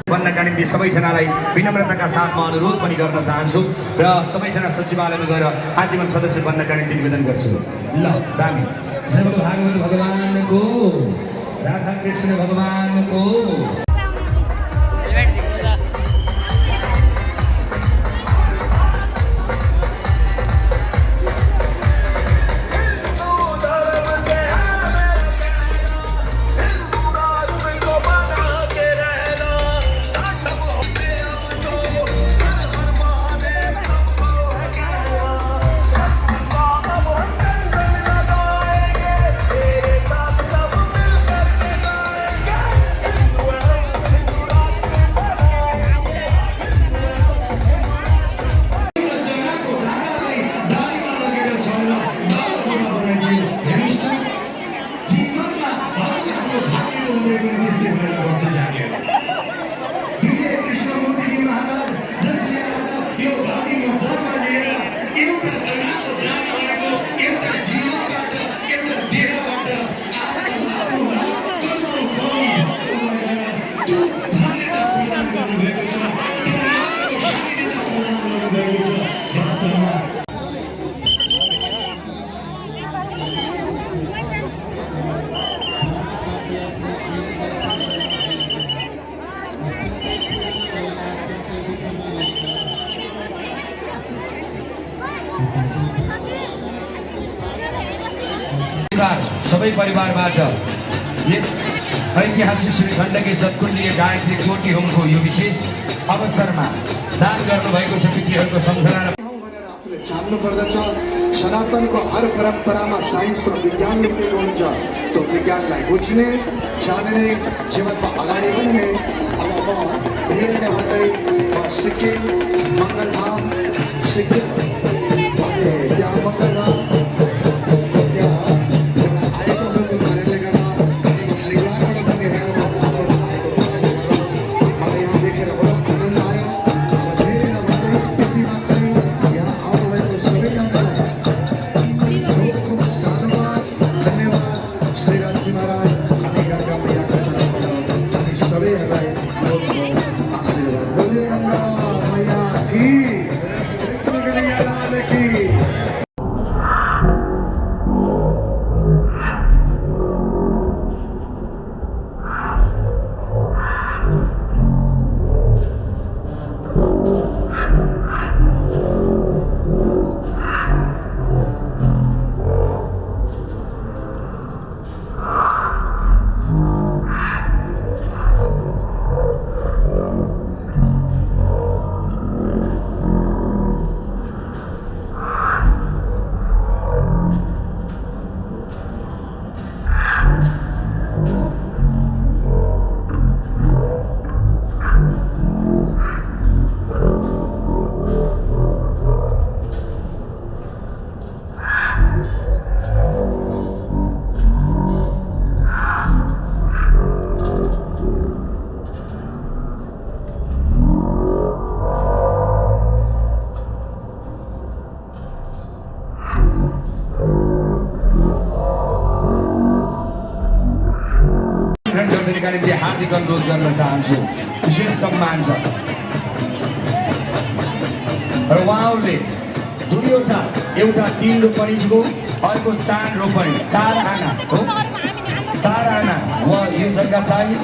भन्नका निम्ति सबैजनालाई विनम्रताका साथमा अनुरोध पनि गर्न चाहन्छु र सबैजना सचिवालयमा गएर आजीवन सदस्य बन्नका निम्ति निवेदन गर्छु। ल दामी भागवत भगवानको राधा कृष्ण भगवानको सबै परिवारबाट यस ऐतिहासिक श्री खण्डकी सत्कुण्डीय गायत्री कोटी होमको यो विशेष अवसरमा दान गर्नुभएको छ व्यक्तिहरूको सम्झना आफूले जान्नु पर्दछ। सनातनको हर परम्परामा साइन्स र विज्ञानले के हुन्छ त्यो विज्ञानलाई बुझ्ने जान्ने जीवनमा अगाडि बढ्ने। अब म धेरै नै भन्दै सिक्किम मङ्गलधाम सिक्किम त्यहाँ मङ्गलधाम दिनका निम्ति हार्दिक अनुरोध गर्न चाहन्छु। विशेष सम्मान छ र उहाँहरूले दुईवटा, एउटा 3 रोपनीको, अर्को 4 रोपनी, 4 आना हो, 4 आना यो जग्गा चाहिँ